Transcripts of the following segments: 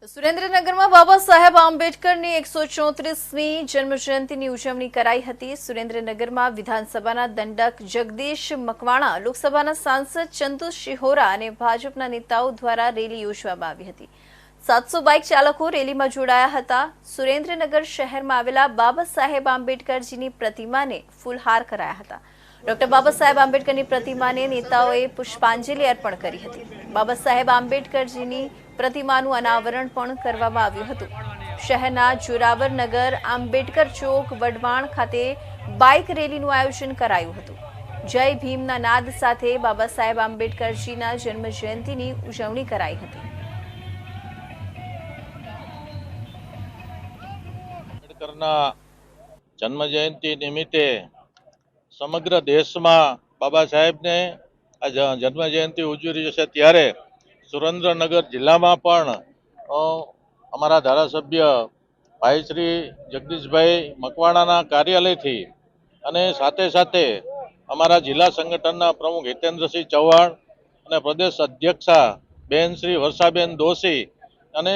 સુરેન્દ્રનગરમાં બાબા સાહેબ આંબેડકરની 134મી જન્મજયંતિની ઉજવણી કરાઈ હતી। સુરેન્દ્રનગરમાં વિધાનસભાના દંડક જગદીશ મકવાણા, લોકસભાના સાંસદ ચંદુ શિહોરા અને ભાજપના નેતાઓ દ્વારા રેલી યોજવામાં આવી હતી। 700 બાઇક ચાલકો રેલીમાં જોડાયા હતા। સુરેન્દ્રનગર શહેરમાં આવેલા બાબા સાહેબ આંબેડકરજીની પ્રતિમાને ફૂલહાર કરાયા હતા। ડોક્ટર બાબા સાહેબ આંબેડકરની પ્રતિમાને નેતાઓએ પુષ્પાંજલિ અર્પણ કરી હતી। બાબા સાહેબ આંબેડકરજીની પ્રતિમાનું અનાવરણ પણ કરવામાં આવ્યું હતું। શહેરના જોરાવરનગર, આંબેડકર ચોક, વઢવાણ ખાતે બાઇક રેલીનું આયોજન કરાયું હતું। જય ભીમના નાદ સાથે બાબા સાહેબ આંબેડકરજીના જન્મજયંતિની ઉજવણી કરાઈ હતી। આંબેડકરના જન્મજયંતિ નિમિત્તે સમગ્ર દેશમાં બાબા સાહેબને આ જન્મજયંતિ ઉજવી રહી છે, ત્યારે સુરેન્દ્રનગર જિલ્લામાં પણ અમારા ધારાસભ્ય ભાઈ શ્રી જગદીશભાઈ મકવાણાના કાર્યાલયથી અને સાથે સાથે અમારા જિલ્લા સંગઠનના પ્રમુખ હિતેન્દ્રસિંહ ચૌહાણ અને પ્રદેશ અધ્યક્ષા બેન શ્રી વર્ષાબેન દોશી અને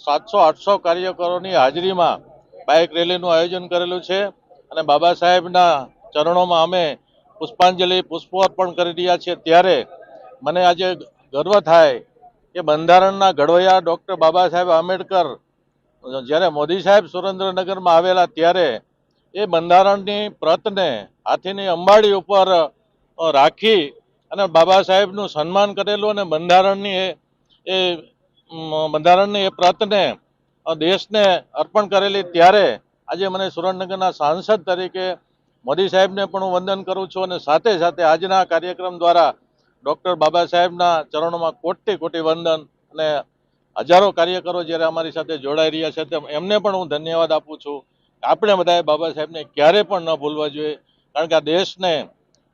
700-800 કાર્યકરોની હાજરીમાં બાઇક રેલીનું આયોજન કરેલું છે અને બાબા સાહેબના ચરણોમાં અમે પુષ્પો અર્પણ કરી રહ્યા છીએ। ત્યારે મને આજે ગર્વ થાય કે બંધારણના ઘડવૈયા ડૉક્ટર બાબા સાહેબ આંબેડકર જ્યારે મોદી સાહેબ સુરેન્દ્રનગરમાં આવેલા ત્યારે એ બંધારણની પ્રતને હાથીની અંબાડી ઉપર રાખી અને બાબા સાહેબનું સન્માન કરેલું અને બંધારણની એ પ્રતને દેશને અર્પણ કરેલી। ત્યારે આજે મને સુરેન્દ્રનગરના સાંસદ તરીકે મોદી સાહેબને પણ હું વંદન કરું છું અને સાથે સાથે આજના કાર્યક્રમ દ્વારા ડૉક્ટર બાબા સાહેબના ચરણોમાં કોટી કોટી વંદન અને હજારો કાર્યકરો જ્યારે અમારી સાથે જોડાઈ રહ્યા છે તેમ એમને પણ હું ધન્યવાદ આપું છું। આપણે બધાએ બાબા સાહેબને ક્યારેય પણ ન ભૂલવા જોઈએ, કારણ કે આ દેશને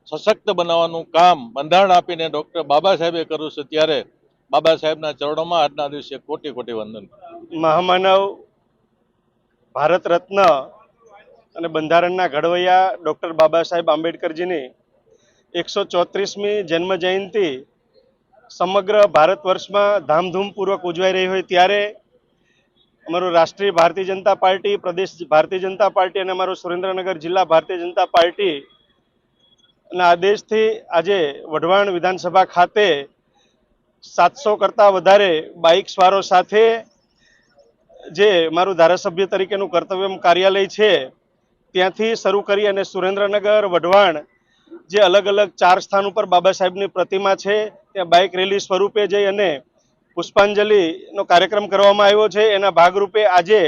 સશક્ત બનાવવાનું કામ બંધારણ આપીને ડૉક્ટર બાબા સાહેબે કર્યું છે। ત્યારે બાબા સાહેબના ચરણોમાં આજના દિવસે કોટી કોટી વંદન। મહામાનવ, ભારત રત્ન અને બંધારણના ઘડવૈયા ડૉક્ટર બાબા સાહેબ આંબેડકરજીની 134મી જન્મ જયંતિ સમગ્ર ભારત વર્ષમાં ધામધૂમપૂર્વક ઉજવાઈ રહી હોય ત્યારે અમારું રાષ્ટ્રીય ભારતીય જનતા પાર્ટી, પ્રદેશ ભારતીય જનતા પાર્ટી અને અમારું સુરેન્દ્રનગર જિલ્લા ભારતીય જનતા પાર્ટી ના આદેશથી આજે વઢવાણ વિધાનસભા ખાતે 700 કરતાં વધારે બાઇક સવારો સાથે જે મારું ધારાસભ્ય તરીકેનું કર્તવ્ય કાર્યાલય છે ત્યાંથી શરૂ કરી અને સુરેન્દ્રનગર, વઢવાણ જે અલગ અલગ 4 સ્થાન ઉપર બાબા સાહેબની પ્રતિમા છે ત્યાં બાઇક રેલી સ્વરૂપે જઈ અને પુષ્પાંજલિનો કાર્યક્રમ કરવામાં આવ્યો છે। એના ભાગરૂપે આજે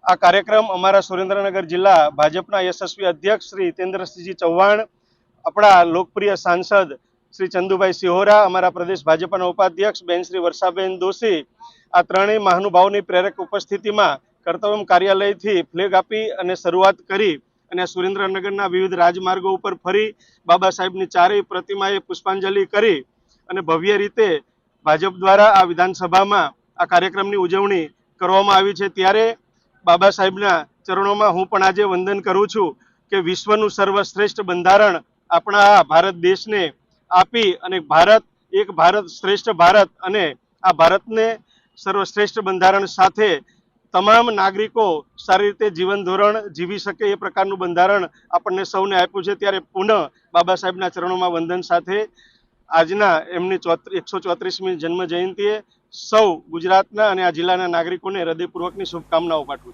આ કાર્યક્રમ અમારા સુરેન્દ્રનગર જિલ્લા ભાજપના યશસ્વી અધ્યક્ષ શ્રી હિતેન્દ્રસિંહજી ચૌહાણ, આપણા લોકપ્રિય સાંસદ શ્રી ચંદુભાઈ શિહોરા, અમારા પ્રદેશ ભાજપના ઉપાધ્યક્ષ બેન શ્રી વર્ષાબેન દોશી, આ ત્રણેય મહાનુભાવોની પ્રેરક ઉપસ્થિતિમાં કર્તવ્ય કાર્યાલયથી ફ્લેગ આપી અને શરૂઆત કરી અને સુરેન્દ્રનગરના વિવિધ રાજમાર્ગો ઉપર ફરી બાબા સાહેબની ચારેય પ્રતિમાએ પુષ્પાંજલિ કરી અને ભવ્ય રીતે ભાજપ દ્વારા આ વિધાનસભામાં આ કાર્યક્રમની ઉજવણી કરવામાં આવી છે। ત્યારે બાબા સાહેબના ચરણોમાં હું પણ આજે વંદન કરું છું કે વિશ્વનું સર્વશ્રેષ્ઠ બંધારણ આપણા આ ભારત દેશને આપી અને એક ભારત શ્રેષ્ઠ ભારત અને આ ભારતને સર્વશ્રેષ્ઠ બંધારણ સાથે તમામ નાગરિકો સારી રીતે જીવન ધોરણ જીવી શકે એ પ્રકારનું બંધારણ આપણને સૌને આપ્યું છે। ત્યારે પુનઃ બાબા સાહેબના ચરણોમાં વંદન સાથે આજના એમની 134મી જન્મ જયંતિએ સૌ ગુજરાતના અને આ જિલ્લાના નાગરિકોને હૃદયપૂર્વકની શુભકામનાઓ પાઠવું છું।